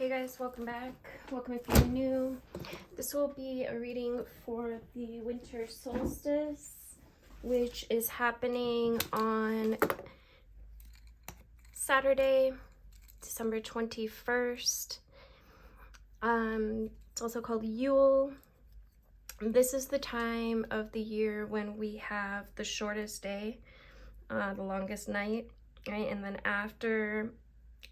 Hey guys, welcome back. Welcome if you're new. This will be a reading for the winter solstice, which is happening on Saturday, December 21st. It's also called Yule. This is the time of the year when we have the shortest day, the longest night, right? And then after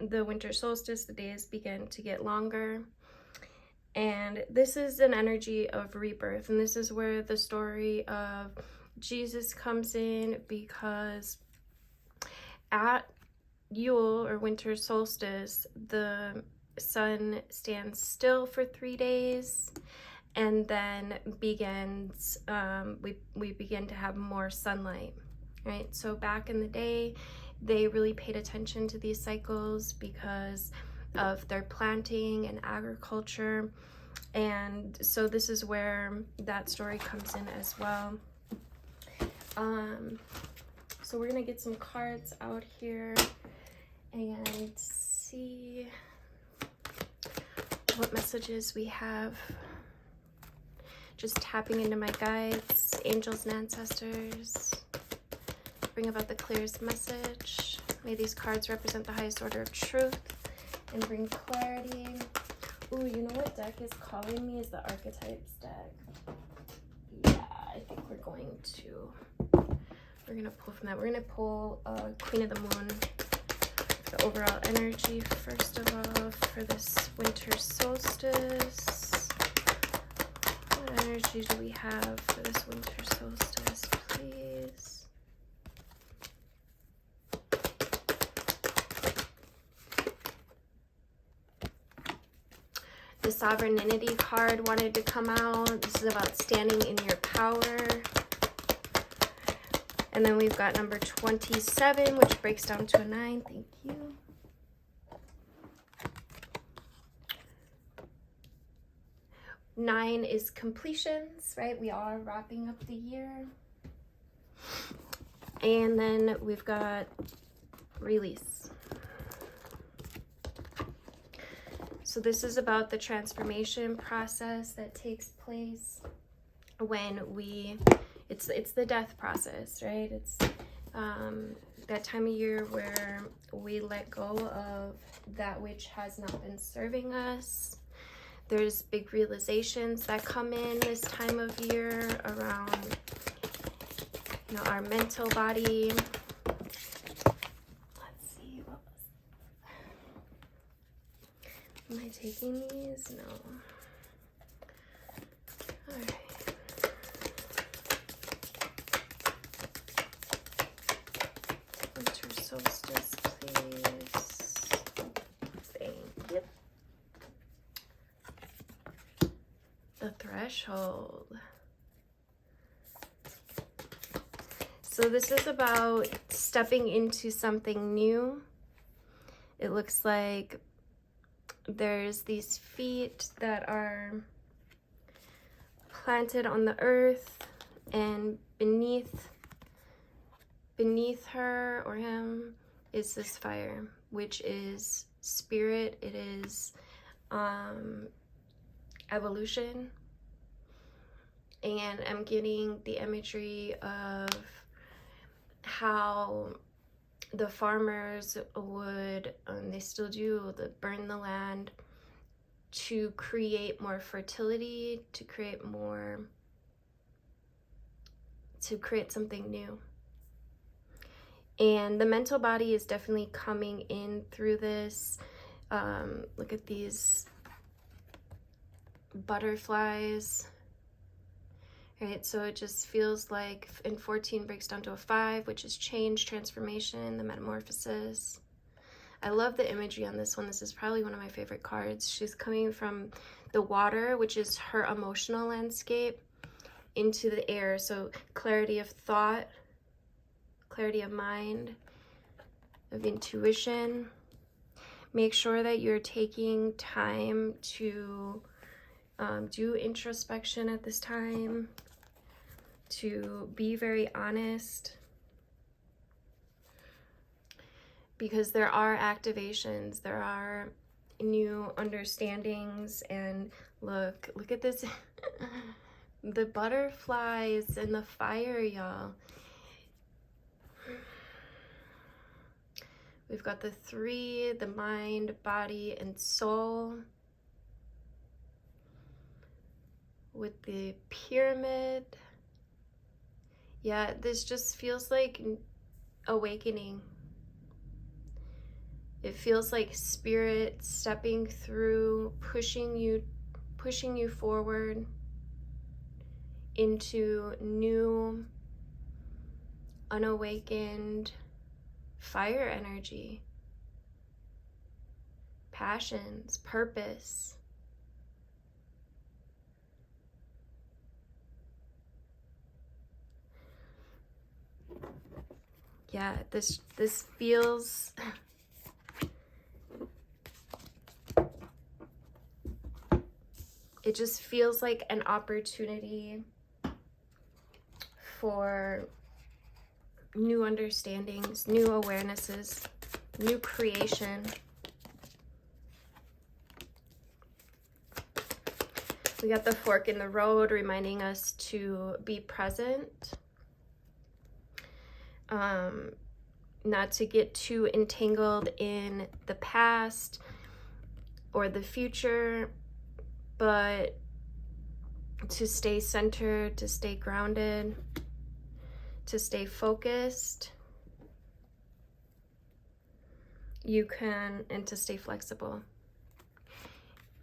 the winter solstice, the days begin to get longer. And this is an energy of rebirth. And this is where the story of Jesus comes in, because at Yule or winter solstice, the sun stands still for 3 days and then begins, we begin to have more sunlight, right? So back in the day, they really paid attention to these cycles because of their planting and agriculture. And so this is where that story comes in as well. So we're gonna get some cards out here and see what messages we have. Just tapping into my guides, angels and ancestors. Bring about the clearest message. May these cards represent the highest order of truth and bring clarity. Ooh, you know what deck is calling me is the Archetypes deck. Yeah, I think we're gonna pull from that. We're gonna pull Queen of the Moon, the overall energy first of all for this winter solstice. What energy do we have for this winter solstice, please? The Sovereignty card wanted to come out. This is about standing in your power. And then we've got number 27, which breaks down to a 9. Thank you. Nine is completions, right? We are wrapping up the year. And then we've got release. So this is about the transformation process that takes place when it's the death process, right? It's that time of year where we let go of that which has not been serving us. There's big realizations that come in this time of year around, our mental body. Am I taking these? No. All right. Winter solstice, please. Thank you. The threshold. So this is about stepping into something new. It looks like there's these feet that are planted on the earth, and beneath her or him is this fire, which is spirit. It is evolution. And I'm getting the imagery of how the farmers would, they still do, burn the land to create more fertility, to create something new. And the mental body is definitely coming in through this. Look at these butterflies. Right, so it just feels like, and 14 breaks down to a 5, which is change, transformation, the metamorphosis. I love the imagery on this one. This is probably one of my favorite cards. She's coming from the water, which is her emotional landscape, into the air. So clarity of thought, clarity of mind, of intuition. Make sure that you're taking time to do introspection at this time, to be very honest, because there are activations, there are new understandings. And look at this. The butterflies and the fire, y'all. We've got the 3, the mind, body, and soul. With the pyramid. Yeah, this just feels like awakening. It feels like spirit stepping through, pushing you forward into new, unawakened fire energy, passions, purpose. Yeah, this feels it just feels like an opportunity for new understandings, new awarenesses, new creation. We got the fork in the road reminding us to be present, not to get too entangled in the past or the future, but to stay centered, to stay grounded, to stay focused. And to stay flexible.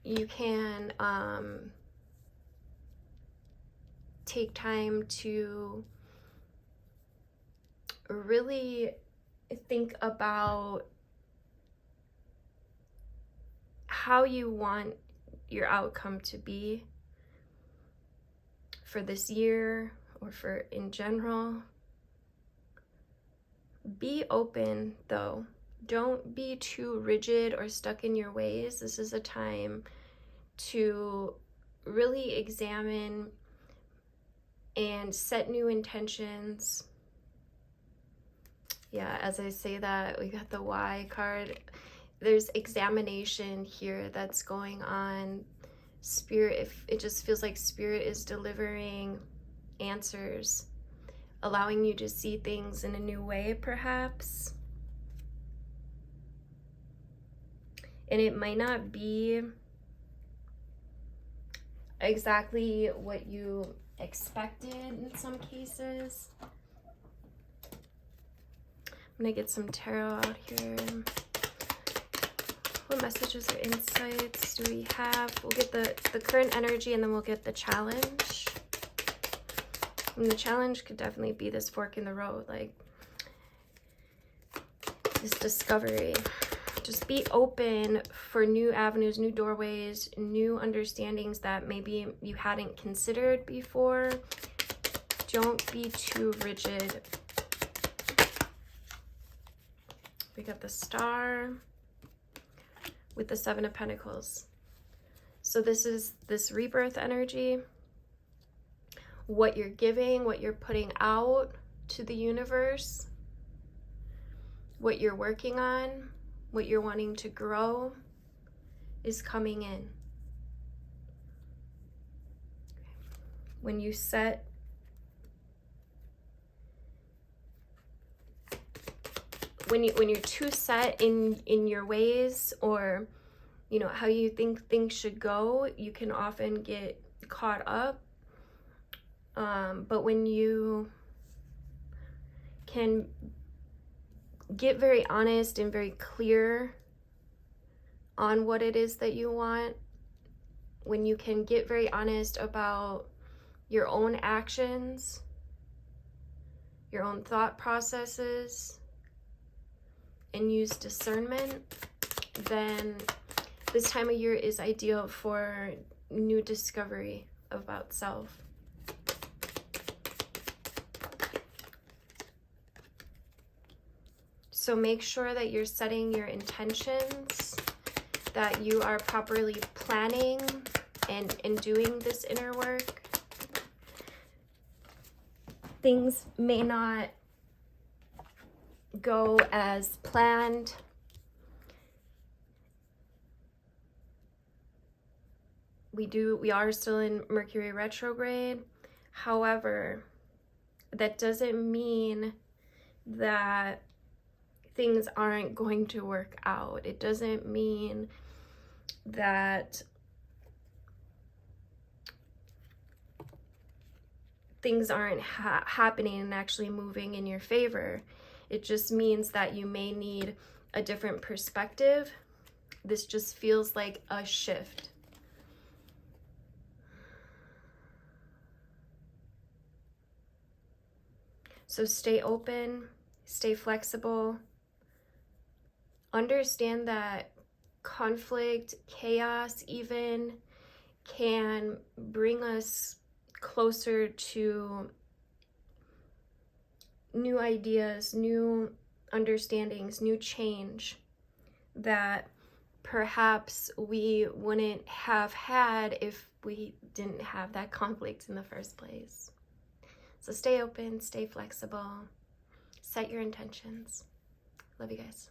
You can take time to really think about how you want your outcome to be for this year or for in general. Be open though. Don't be too rigid or stuck in your ways. This is a time to really examine and set new intentions. Yeah, as I say that, we got the Y card. There's examination here that's going on. Spirit, it just feels like Spirit is delivering answers, allowing you to see things in a new way, perhaps. And it might not be exactly what you expected in some cases. I'm gonna get some tarot out here. What messages or insights do we have? We'll get the current energy, and then we'll get the challenge. And the challenge could definitely be this fork in the road, like this discovery. Just be open for new avenues, new doorways, new understandings that maybe you hadn't considered before. Don't be too rigid. We got the Star with the 7 of Pentacles. So this is this rebirth energy. What you're giving, what you're putting out to the universe, what you're working on, what you're wanting to grow is coming in. When you set when you're too set in your ways, or you know how you think things should go, you can often get caught up. But when you can get very honest and very clear on what it is that you want, when you can get very honest about your own actions, your own thought processes, and use discernment, then this time of year is ideal for new discovery about self. So make sure that you're setting your intentions, that you are properly planning and doing this inner work. Things may not go as planned. We are still in Mercury retrograde. However, that doesn't mean that things aren't going to work out. It doesn't mean that things aren't happening and actually moving in your favor. It just means that you may need a different perspective. This just feels like a shift. So stay open, stay flexible. Understand that conflict, chaos even, can bring us closer to new ideas, new understandings, new change that perhaps we wouldn't have had if we didn't have that conflict in the first place. So stay open, stay flexible, set your intentions. Love you guys.